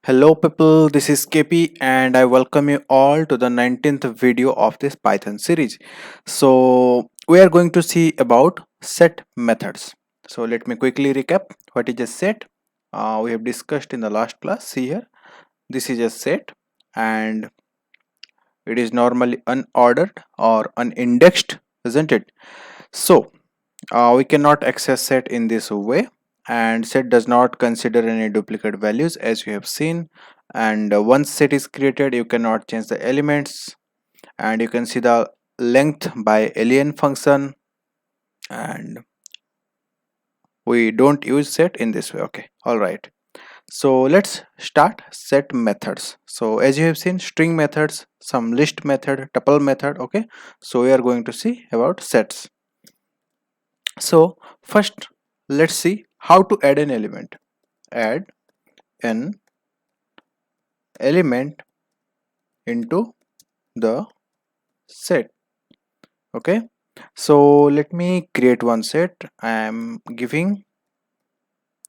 Hello people, this is KP and I welcome you all to the 19th video of this Python series. So we are going to see about set methods. So let me quickly recap what is a set. We have discussed in the last class. See here, this is a set and it is normally unordered or unindexed, isn't it? So we cannot access set in this way, and set does not consider any duplicate values as you have seen. And once set is created, you cannot change the elements, and you can see the length by alien function, and we don't use set in this way. Okay, all right, so let's start set methods. So as you have seen, string methods, some list method, tuple method. Okay, so we are going to see about sets. So first, let's see how to add an element. Add an element into the set. Okay, so let me create one set. I am giving,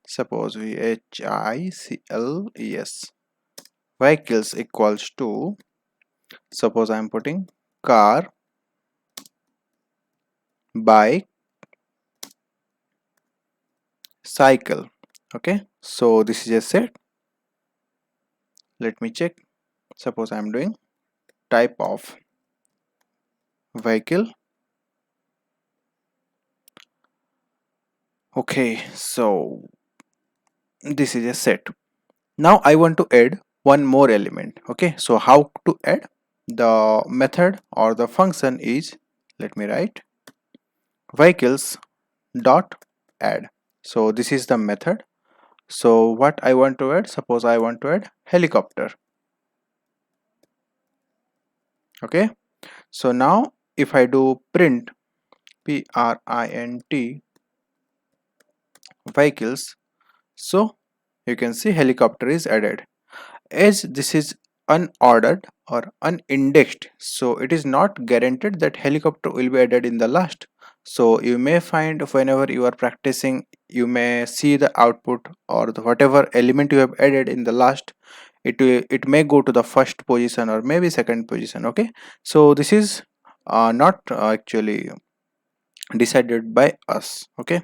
suppose vehicles vehicles equals to, suppose I am putting car, bike, cycle. Okay, so this is a set. Let me check. Suppose I am doing type of vehicle. Okay, so this is a set. Now I want to add one more element. Okay, so how to add? The method or the function is, let me write, vehicles dot add. So this is the method. So what I want to add, suppose I want to add helicopter. Okay, so now if I do print print vehicles, so you can see helicopter is added. As this is unordered or unindexed, so it is not guaranteed that helicopter will be added in the last. So you may find whenever you are practicing, you may see the output or whatever element you have added in the last, it may go to the first position or maybe second position. Okay, so this is not actually decided by us. Okay,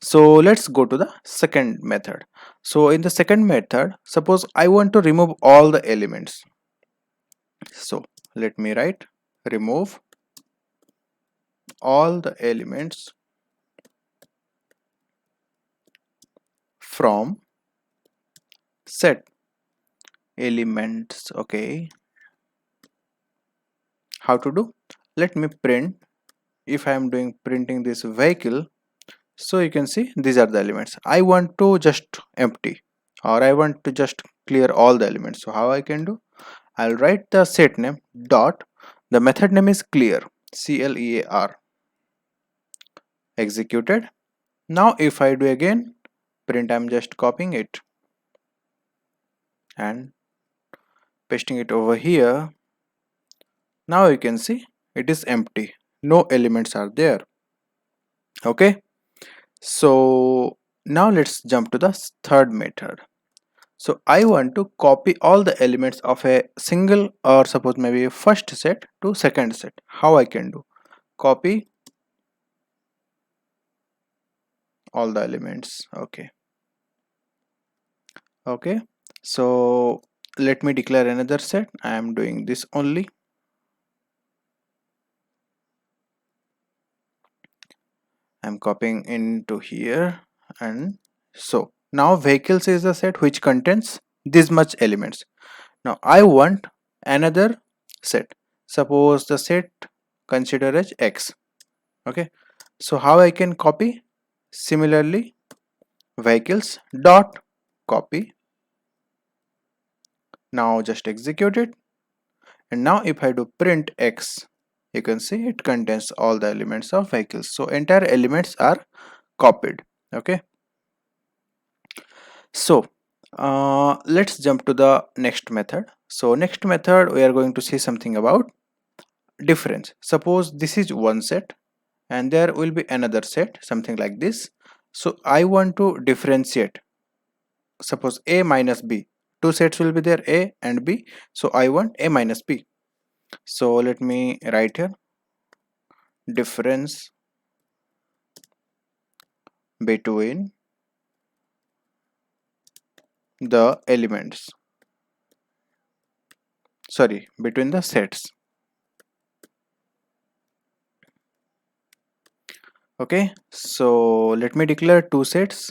so let's go to the second method. So in the second method, suppose I want to remove all the elements. So let me write remove all the elements from set elements. Okay, how to do? Let me print. If I am doing printing this vehicle, so you can see these are the elements. I want to just empty, or I want to just clear all the elements. So how I can do? I'll write the set name dot, the method name is clear, clear, executed. Now if I do again print, I'm just copying it and pasting it over here. Now you can see it is empty, no elements are there. Okay, so now let's jump to the third method. So I want to copy all the elements of a single, or suppose maybe first set to second set. How I can do? Copy all the elements. Okay, so let me declare another set. I am doing this only. I'm copying into here, and so now vehicles is a set which contains this much elements. Now I want another set. Suppose the set consider as x. Okay, so how I can copy? Similarly, vehicles dot copy. Now just execute it, and now if I do print x, you can see it contains all the elements of vehicles. So entire elements are copied. Okay, so let's jump to the next method. So next method we are going to see something about difference. Suppose this is one set and there will be another set, something like this. So I want to differentiate, suppose a minus b. two sets will be there, A and B. So I want A minus B. So let me write here difference between the elements, sorry, between the sets. Okay, so let me declare two sets.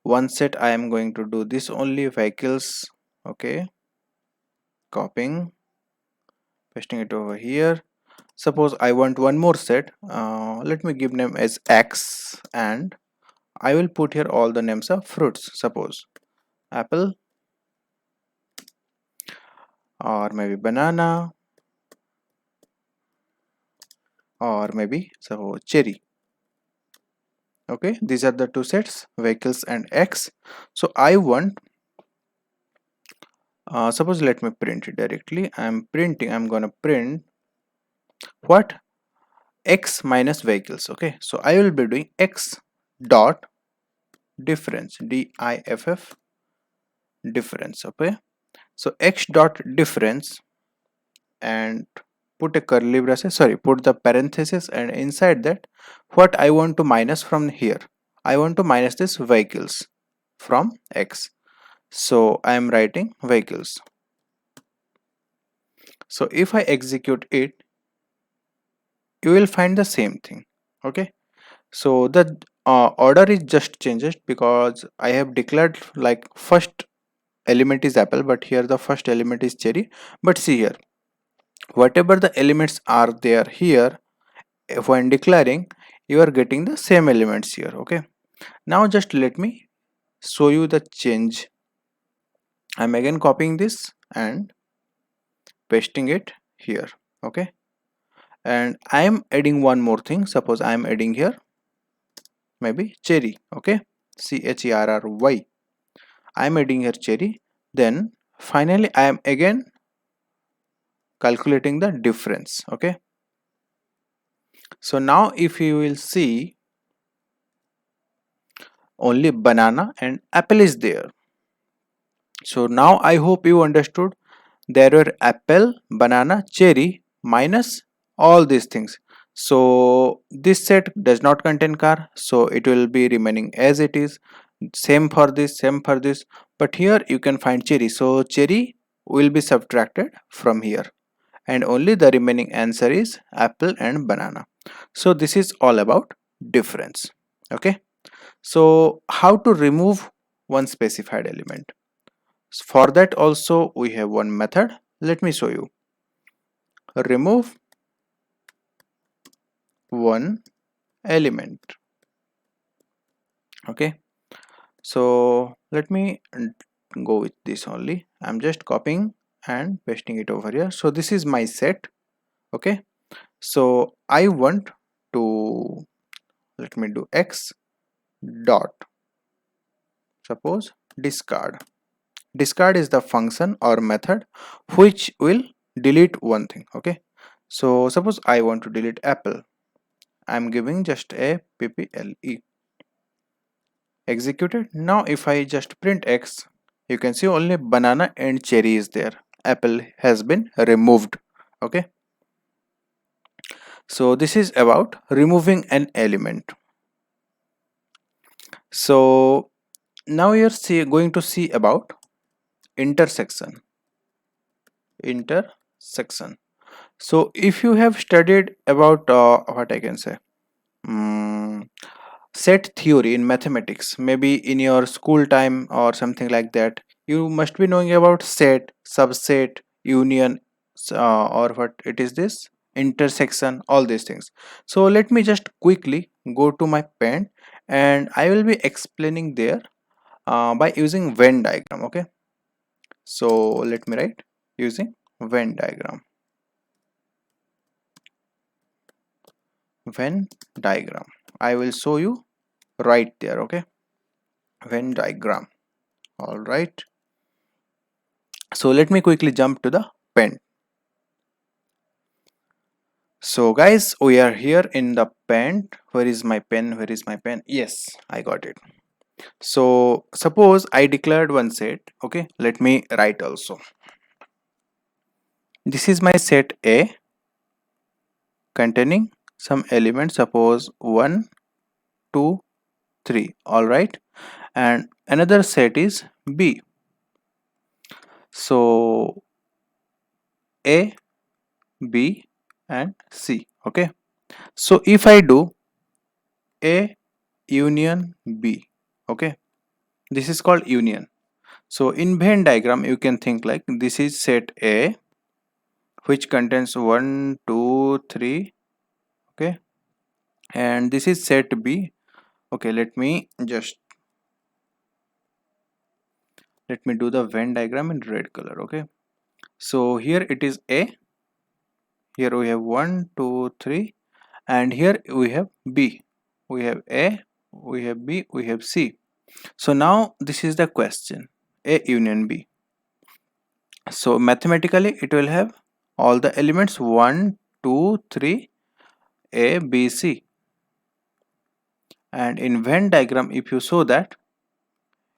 One set I am going to do this only, vehicles. Okay, copying, pasting it over here. Suppose I want one more set. Let me give name as X, and I will put here all the names of fruits. Suppose apple, or maybe banana, or maybe suppose cherry. Okay, these are the two sets, vehicles and X. So I want, suppose let me print it directly. I'm gonna print what, X minus vehicles. Okay, so I will be doing X dot difference, diff difference. Okay, so X dot difference, and put a curly braces, sorry, put the parenthesis, and inside that what I want to minus from here, I want to minus this vehicles from X. So I am writing vehicles. So if I execute it, you will find the same thing. Okay, so the order is just changes because I have declared like first element is apple, but here the first element is cherry. But see here, whatever the elements are there here, when declaring, you are getting the same elements here. Okay, now just let me show you the change. I'm again copying this and pasting it here. Okay, and I am adding one more thing. Suppose I am adding here maybe cherry. Okay, cherry, I am adding here cherry. Then finally I am again calculating the difference. Okay, so now if you will see, only banana and apple is there. So now I hope you understood. There were apple, banana, cherry minus all these things. So this set does not contain car, so it will be remaining as it is. Same for this, same for this. But here you can find cherry, so cherry will be subtracted from here, and only the remaining answer is apple and banana. So this is all about difference. Okay, so how to remove one specified element? For that also we have one method. Let me show you. Remove one element. Okay, so let me go with this only. I'm just copying and pasting it over here. So this is my set. Okay, so I want to, let me do X dot, suppose discard. Discard is the function or method which will delete one thing. Okay, so suppose I want to delete apple. I'm giving just a pple. Executed. Now if I just print X, you can see only banana and cherry is there. Apple has been removed. Okay, so this is about removing an element. So now you're going to see about intersection. Intersection. So if you have studied about what I can say, um, set theory in mathematics, maybe in your school time or something like that, you must be knowing about set, subset, union, or what it is, this intersection, all these things. So let me just quickly go to my pen, and I will be explaining there by using Venn diagram. Okay, so let me write using Venn diagram. Venn diagram, I will show you right there. Okay, Venn diagram. All right, so let me quickly jump to the pen. So guys, we are here in the pen. Where is my pen? Where is my pen? Yes, I got it. So suppose I declared one set. Okay, let me write also. This is my set A containing some elements, suppose 1, 2, 3. All right, and another set is B. So A, B and C. Okay, so if I do A union B, okay, this is called union. So in Venn diagram you can think like this is set A which contains 1, 2, 3. Okay, and this is set B. Okay, let me do the Venn diagram in red color. Okay, so here it is A, here we have 1, 2, 3, and here we have B. We have A, we have B, we have C. So now this is the question, A union B. So mathematically it will have all the elements 1, 2, 3, A, B, C. And in Venn diagram if you show that,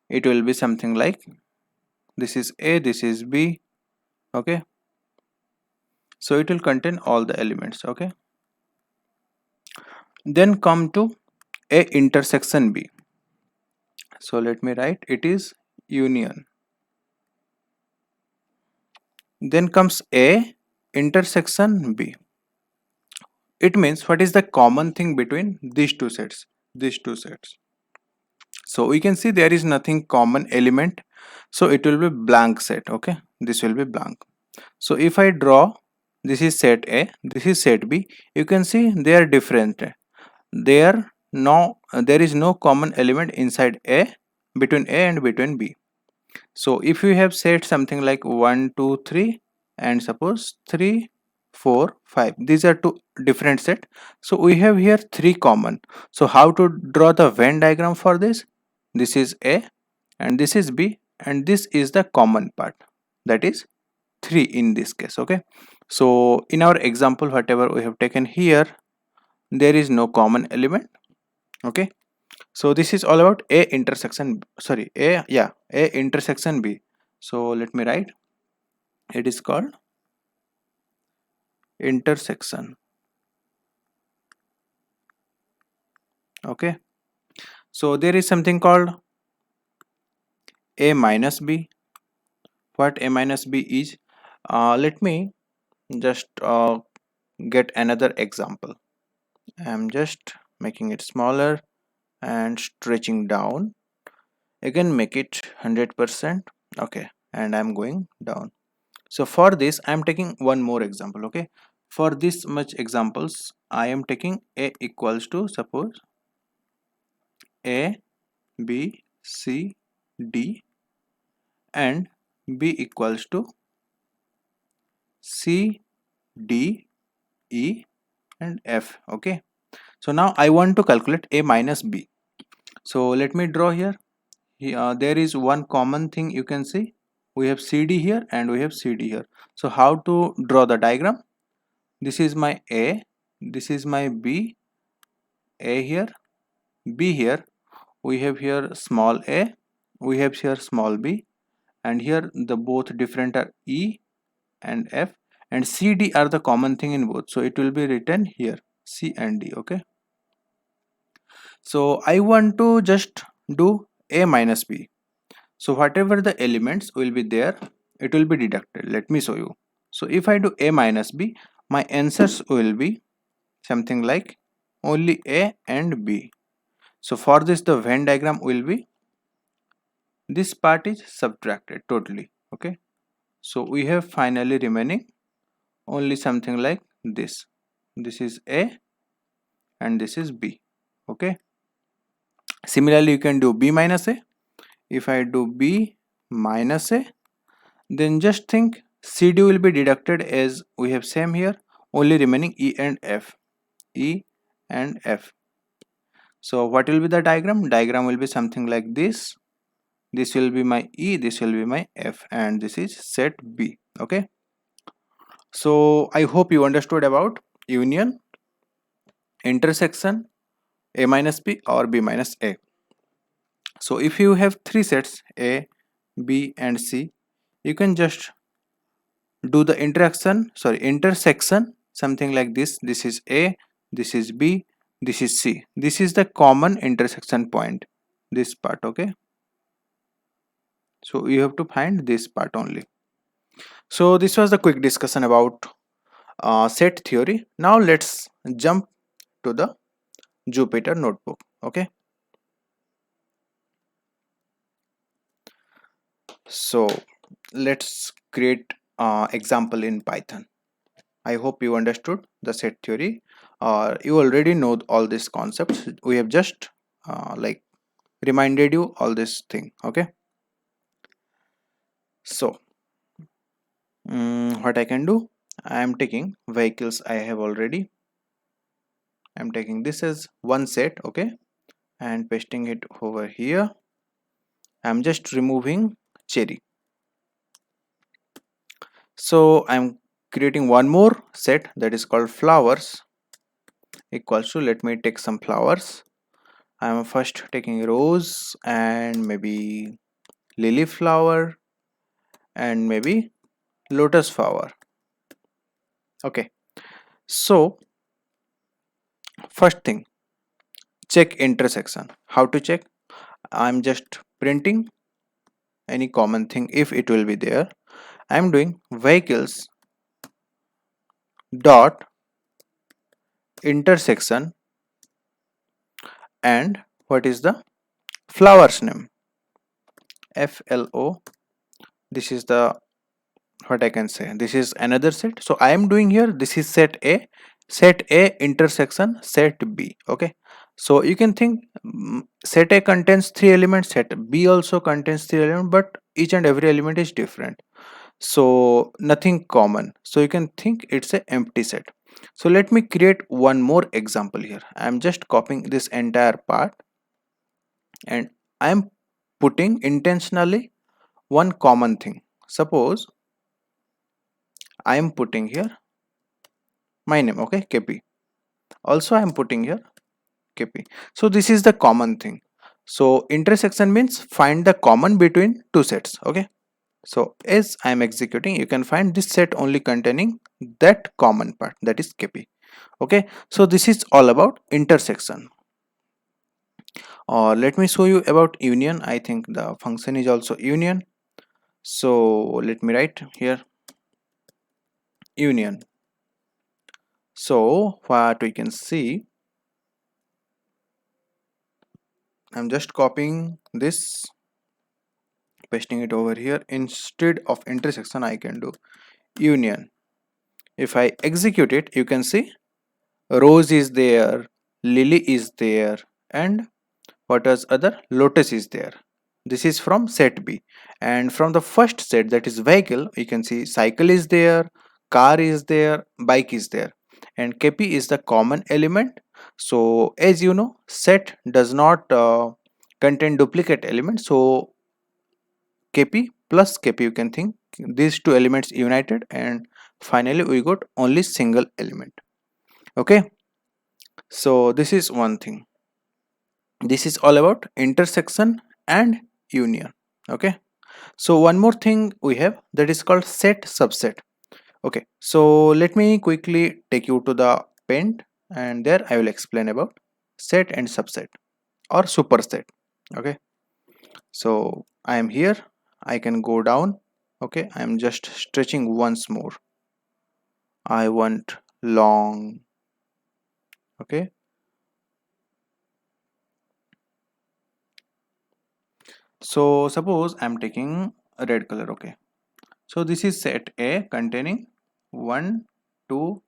it will be something like this is A, this is B. Okay, so it will contain all the elements. Okay, then come to A intersection B. So let me write it is union. Then comes A intersection B. It means what is the common thing between these two sets? These two sets. So we can see there is nothing common element. So it will be blank set. Okay, this will be blank. So if I draw, this is set A, this is set B. You can see they are different. There is no common element inside A, between A and between B. So if you have set something like 1, 2, 3, and suppose 3, 4, 5, these are two different set. So we have here 3 common. So how to draw the Venn diagram for this? This is A and this is B and this is the common part, that is 3 in this case. Okay, so in our example whatever we have taken here, there is no common element. Okay, so this is all about A intersection, sorry, A intersection B. So let me write, it is called intersection. Okay, so there is something called A minus B. What A minus B is, let me just get another example. I am just making it smaller and stretching down. Again make it 100%. Okay, and I'm going down. So for this I am taking one more example. Okay, for this much examples I am taking A equals to, suppose, A, B, C, D and B equals to C, D, E and F. Okay, so now I want to calculate A minus B. So let me draw here. There is one common thing you can see. We have CD here and we have CD here. So how to draw the diagram? This is my A, this is my B, A here, B here. We have here small a, we have here small b, and here the both different are E and F, and CD are the common thing in both. So it will be written here C and D. Okay, so I want to just do A minus B. So whatever the elements will be there, it will be deducted. Let me show you. So if I do A minus B, my answers will be something like only A and B. So for this the Venn diagram will be, this part is subtracted totally. Okay, so we have finally remaining only something like this. This is A and this is B. Okay, similarly you can do B minus A. If I do B minus A, then just think CD will be deducted as we have same here, only remaining E and F. E and F. So what will be the diagram? Diagram will be something like this. This will be my E, this will be my F, and this is set B. Okay, so I hope you understood about union, intersection, A minus B or B minus A. So if you have three sets A, B and C, you can just do the intersection, something like this. This is A, this is B, this is C. This is the common intersection point, this part. Okay, so you have to find this part only. So this was the quick discussion about set theory. Now let's jump to the Jupyter notebook. Okay, so let's create example in Python. I hope you understood the set theory, or you already know all these concepts. We have just like reminded you all this thing. Okay, so what I can do, I am taking vehicles. I have already, I'm taking this as one set. Okay, and pasting it over here. I'm just removing cherry. So I'm creating one more set that is called flowers, equals to, let me take some flowers. I'm first taking rose and maybe lily flower and maybe lotus flower. Okay, so first thing, check intersection. How to check? I'm just printing any common thing if it will be there. I'm doing vehicles dot intersection and what is the flower's name, FLO. This is the, what I can say, this is another set. So I am doing here, this is set A intersection set B. Okay, so you can think set A contains three elements, set B also contains three elements, but each and every element is different, so nothing common. So you can think it's a empty set. So let me create one more example here. I am just copying this entire part and I am putting intentionally one common thing. Suppose I am putting here my name. Okay, KP. Also I am putting here KP. So this is the common thing. So intersection means find the common between two sets. Okay, so as I am executing, you can find this set only containing that common part, that is KP. Okay, so this is all about intersection. Or let me show you about union. I think the function is also union. So let me write here union. So what we can see, I'm just copying this, pasting it over here. Instead of intersection, I can do union. If I execute it, you can see rose is there, lily is there, and what is other, lotus is there. This is from set B. And from the first set, that is vehicle, you can see cycle is there, car is there, bike is there, and KP is the common element. So as you know, set does not contain duplicate elements, so KP plus KP, you can think these two elements united, and finally we got only single element. Okay, so this is one thing. This is all about intersection and union. Okay, so one more thing we have, that is called set subset. Okay, so let me quickly take you to the paint, and there I will explain about set and subset or superset. Okay, so I am here, I can go down. Okay, I am just stretching once more. I want long. Okay, so suppose I'm taking a red color. Okay, so this is set A containing 1, 2,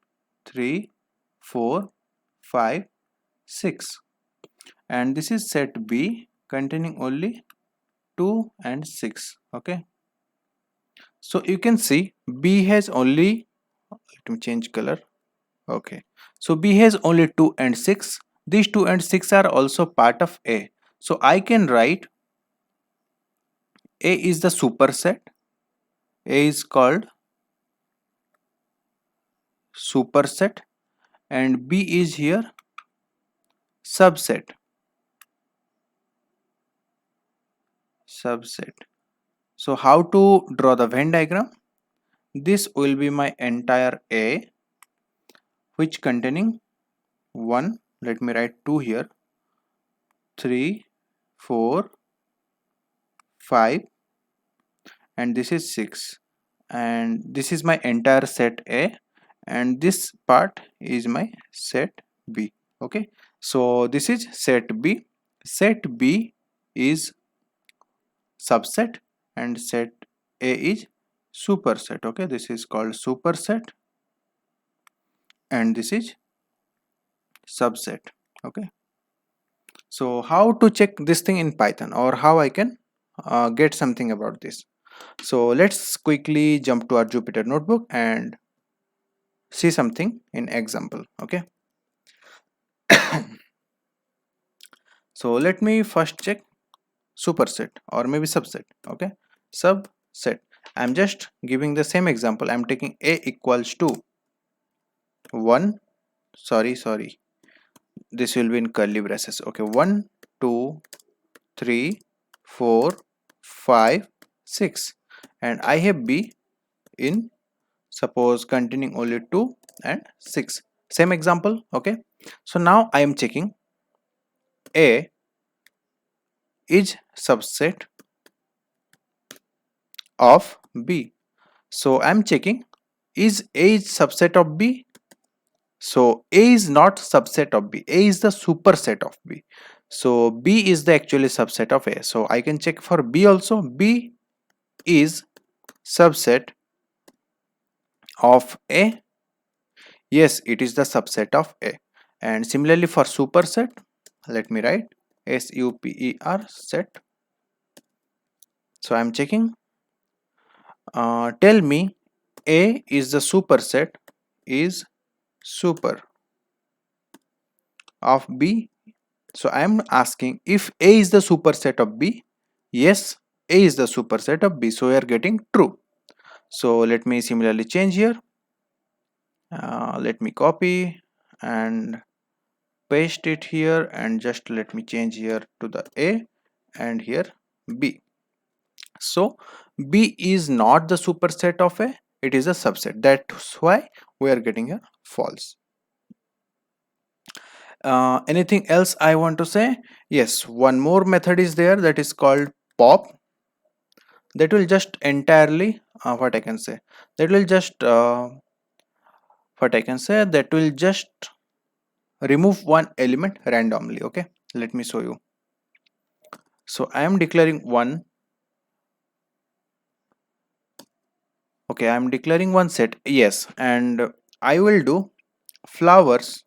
3, 4, 5, 6, and this is set B containing only 2 and 6. Okay, so you can see B has only, let me change color. Okay, so B has only 2 and 6. These 2 and 6 are also part of A, so I can write A is the superset. A is called superset and B is here subset. subset. So how to draw the Venn diagram? This will be my entire A, which containing 1, let me write 2 here, 3, 4, 5, and this is 6, and this is my entire set A, and this part is my set B. Okay, so this is set B. Set B is subset and set A is superset. Okay, this is called superset and this is subset. Okay, so how to check this thing in Python, or how I can get something about this? So let's quickly jump to our Jupyter notebook and see something in example. Okay, so let me first check superset or maybe subset. Okay, subset. I'm just giving the same example. I'm taking A equals to 1, sorry, this will be in curly braces. Okay, 1, 2, 3, 4, 5, 6, and I have B in, suppose, containing only 2 and 6. Same example. Okay, so now I am checking A is subset of B. So I am checking, is A is subset of B? So A is not subset of B. A is the superset of B. So B is the actually subset of A. So I can check for B also. B is subset of A. Yes, it is the subset of A. And similarly for superset, let me write super set. So I am checking. Tell me A is the superset, is super of B. So I am asking if A is the superset of B. Yes, A is the superset of B. So we are getting true. So let me similarly change here. Let me copy and paste it here, and just let me change here to the A and here B. So B is not the superset of A, it is a subset. That's why we are getting a false. Anything else I want to say? Yes, one more method is there, that is called pop. That will just entirely what I can say, that will just remove one element randomly. Okay, let me show you. So I am declaring one. Okay, I am declaring one set. Yes, and I will do flowers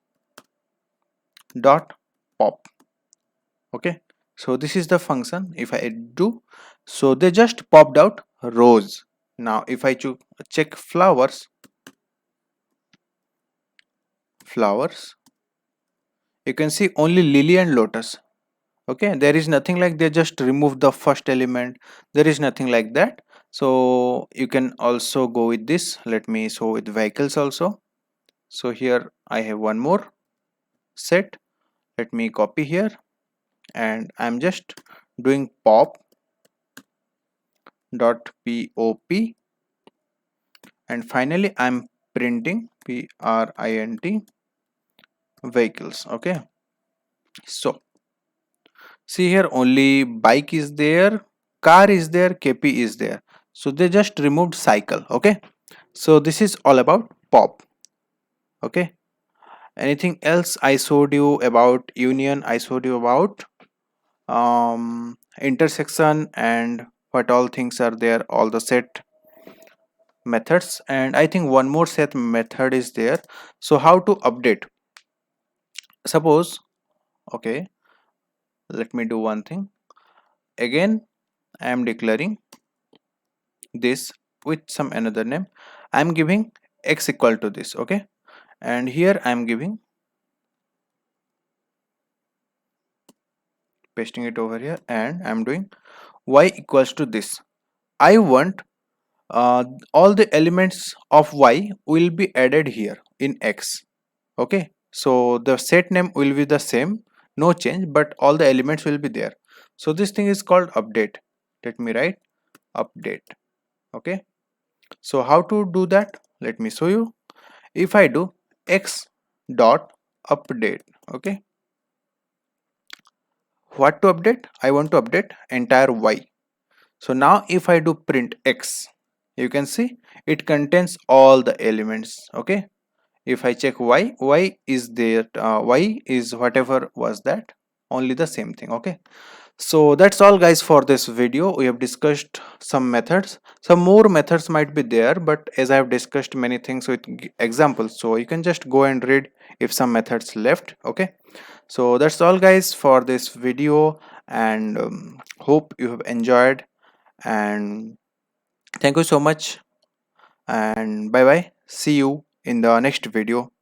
dot pop. Okay, so this is the function. If I do, so they just popped out rose. Now if I check flowers, you can see only lily and lotus. Okay, there is nothing like they just remove the first element, there is nothing like that. So you can also go with this. Let me show with vehicles also. So here I have one more set. Let me copy here, and I'm just doing pop dot pop, and finally I'm printing print vehicles. Okay, so see here, only bike is there, car is there, kp is there, so they just removed cycle. Okay, so this is all about pop. Okay, anything else? I showed you about union, I showed you about intersection, and what all things are there, all the set methods, and I think one more set method is there. So how to update? Suppose, okay, let me do one thing again. I am declaring this with some another name. I am giving x equal to this. Okay, and here I am giving, pasting it over here, and I am doing y equals to this. I want uh, all the elements of y will be added here in x. Okay, so the set name will be the same, no change, but all the elements will be there. So this thing is called update. let me write update. Okay, so how to do that, let me show you. If I do x dot update, okay, what to update? I want to update entire y. So now if I do print x, you can see it contains all the elements. Okay, if I check y is there, y is whatever was that, only the same thing. Okay, so that's all guys for this video. We have discussed some methods, some more methods might be there, but as I have discussed many things with examples, so you can just go and read if some methods left. Okay, so that's all guys for this video, and hope you have enjoyed, and thank you so much, and bye bye, see you in the next video.